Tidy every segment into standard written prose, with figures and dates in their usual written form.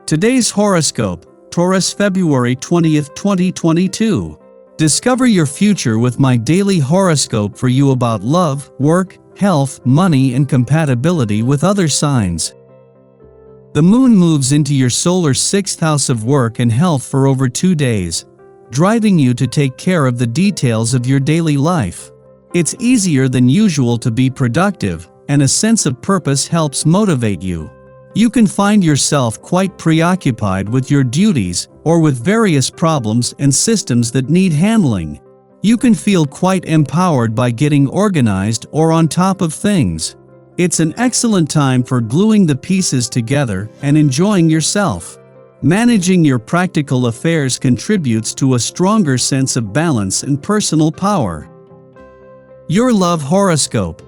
Today's horoscope, Taurus February 20th, 2022. Discover your future with my daily horoscope for you about love, work, health, money, and compatibility with other signs. The moon moves into your solar 6th house of work and health for over 2 days, driving you to take care of the details of your daily life. It's easier than usual to be productive, and a sense of purpose helps motivate you. You can find yourself quite preoccupied with your duties or with various problems and systems that need handling. You can feel quite empowered by getting organized or on top of things. It's an excellent time for gluing the pieces together and enjoying yourself. Managing your practical affairs contributes to a stronger sense of balance and personal power. Your love horoscope.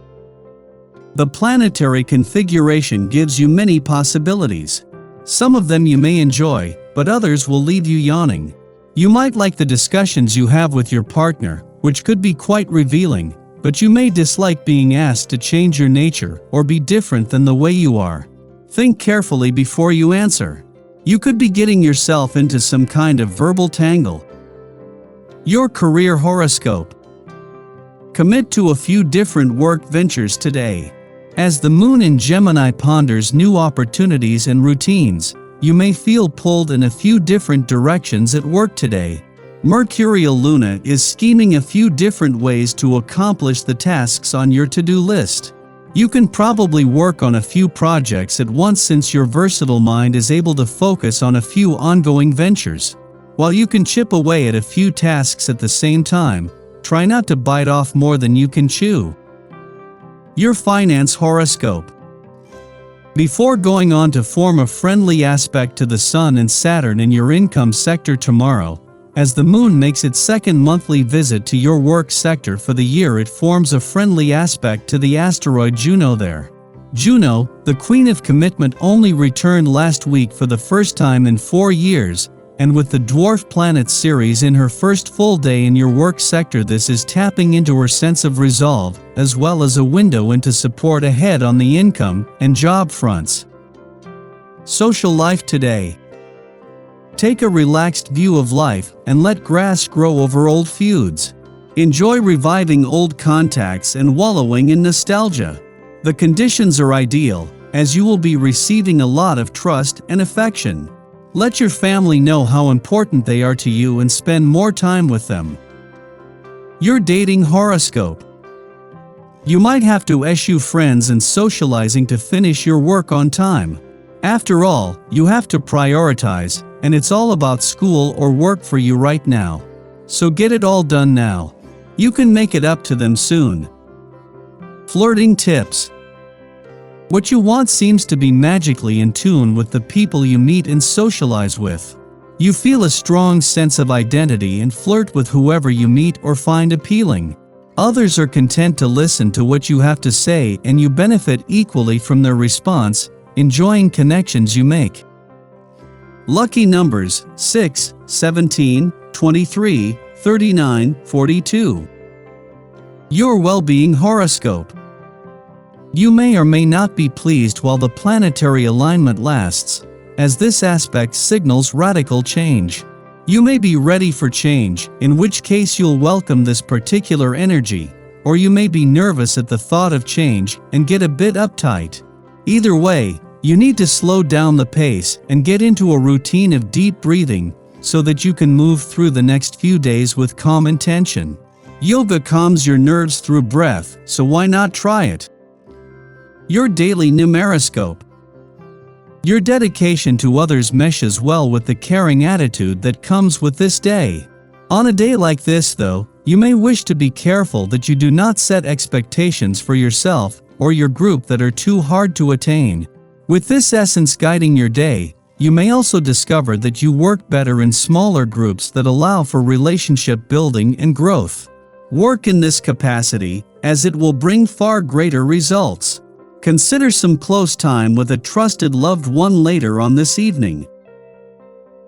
The planetary configuration gives you many possibilities. Some of them you may enjoy, but others will leave you yawning. You might like the discussions you have with your partner, which could be quite revealing, but you may dislike being asked to change your nature or be different than the way you are. Think carefully before you answer. You could be getting yourself into some kind of verbal tangle. Your career horoscope. Commit to a few different work ventures today. As the moon in Gemini ponders new opportunities and routines, you may feel pulled in a few different directions at work today. Mercurial Luna is scheming a few different ways to accomplish the tasks on your to-do list. You can probably work on a few projects at once since your versatile mind is able to focus on a few ongoing ventures. While you can chip away at a few tasks at the same time, try not to bite off more than you can chew. Your finance horoscope. Before going on to form a friendly aspect to the Sun and Saturn in your income sector tomorrow, as the moon makes its second monthly visit to your work sector for the year, it forms a friendly aspect to the asteroid Juno there. Juno, the queen of commitment, only returned last week for the first time in 4 years, and with the dwarf planet Ceres in her first full day in your work sector, this is tapping into her sense of resolve, as well as a window into support ahead on the income and job fronts. Social life today. Take a relaxed view of life and let grass grow over old feuds. Enjoy reviving old contacts and wallowing in nostalgia. The conditions are ideal, as you will be receiving a lot of trust and affection. Let your family know how important they are to you and spend more time with them. Your dating horoscope. You might have to eschew friends and socializing to finish your work on time. After all, you have to prioritize, and it's all about school or work for you right now. So get it all done now. You can make it up to them soon. Flirting tips. What you want seems to be magically in tune with the people you meet and socialize with. You feel a strong sense of identity and flirt with whoever you meet or find appealing. Others are content to listen to what you have to say, and you benefit equally from their response, enjoying connections you make. Lucky numbers 6, 17, 23, 39, 42. Your well-being horoscope. You may or may not be pleased while the planetary alignment lasts, as this aspect signals radical change. You may be ready for change, in which case you'll welcome this particular energy, or you may be nervous at the thought of change and get a bit uptight. Either way, you need to slow down the pace and get into a routine of deep breathing so that you can move through the next few days with calm intention. Yoga calms your nerves through breath, so why not try it? Your daily numeroscope. Your dedication to others meshes well with the caring attitude that comes with this day. On a day like this, though, you may wish to be careful that you do not set expectations for yourself or your group that are too hard to attain. With this essence guiding your day, you may also discover that you work better in smaller groups that allow for relationship building and growth. Work in this capacity, as it will bring far greater results. Consider some close time with a trusted loved one later on this evening.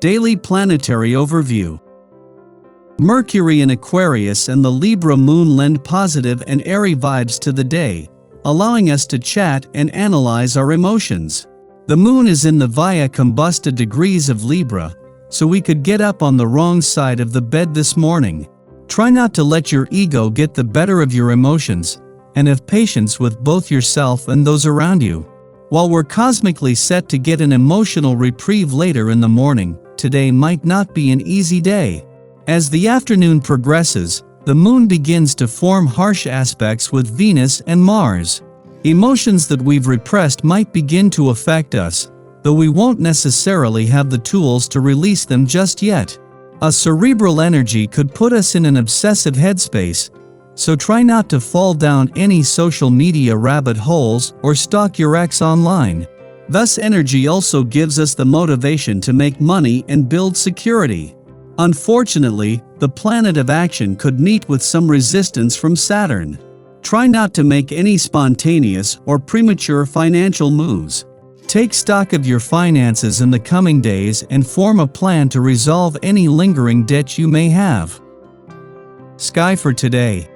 Daily planetary overview. Mercury in Aquarius and the Libra moon lend positive and airy vibes to the day, allowing us to chat and analyze our emotions. The moon is in the via combusta degrees of Libra, so we could get up on the wrong side of the bed this morning. Try not to let your ego get the better of your emotions, and have patience with both yourself and those around you. While we're cosmically set to get an emotional reprieve later in the morning, today might not be an easy day. As the afternoon progresses, the moon begins to form harsh aspects with Venus and Mars. Emotions that we've repressed might begin to affect us, though we won't necessarily have the tools to release them just yet. A cerebral energy could put us in an obsessive headspace, so try not to fall down any social media rabbit holes or stalk your ex online. Thus, energy also gives us the motivation to make money and build security. Unfortunately, the planet of action could meet with some resistance from Saturn. Try not to make any spontaneous or premature financial moves. Take stock of your finances in the coming days and form a plan to resolve any lingering debt you may have. Sky for today.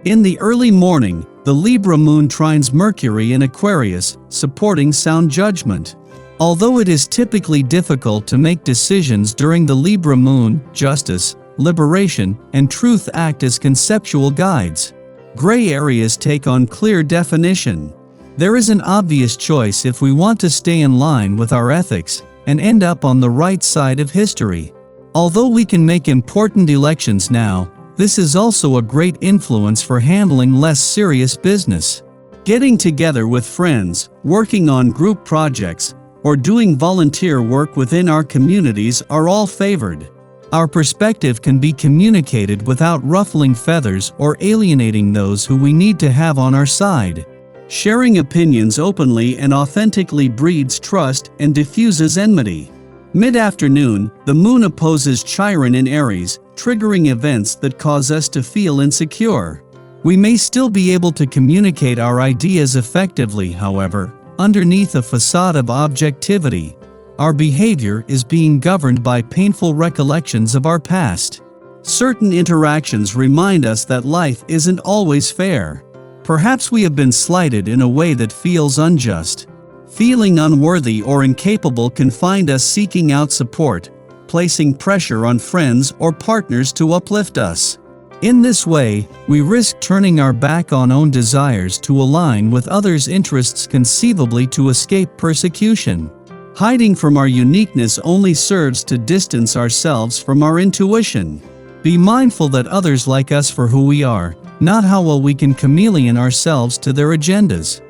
In the early morning, the Libra moon trines Mercury in Aquarius, supporting sound judgment. Although it is typically difficult to make decisions during the Libra moon, justice, liberation, and truth act as conceptual guides. Gray areas take on clear definition. There is an obvious choice if we want to stay in line with our ethics and end up on the right side of history. Although we can make important elections now, this is also a great influence for handling less serious business. Getting together with friends, working on group projects, or doing volunteer work within our communities are all favored. Our perspective can be communicated without ruffling feathers or alienating those who we need to have on our side. Sharing opinions openly and authentically breeds trust and diffuses enmity. Mid-afternoon, the moon opposes Chiron in Aries, triggering events that cause us to feel insecure. We may still be able to communicate our ideas effectively, however, underneath a facade of objectivity. Our behavior is being governed by painful recollections of our past. Certain interactions remind us that life isn't always fair. Perhaps we have been slighted in a way that feels unjust. Feeling unworthy or incapable can find us seeking out support, placing pressure on friends or partners to uplift us. In this way, we risk turning our back on own desires to align with others' interests, conceivably to escape persecution. Hiding from our uniqueness only serves to distance ourselves from our intuition. Be mindful that others like us for who we are, not how well we can chameleon ourselves to their agendas.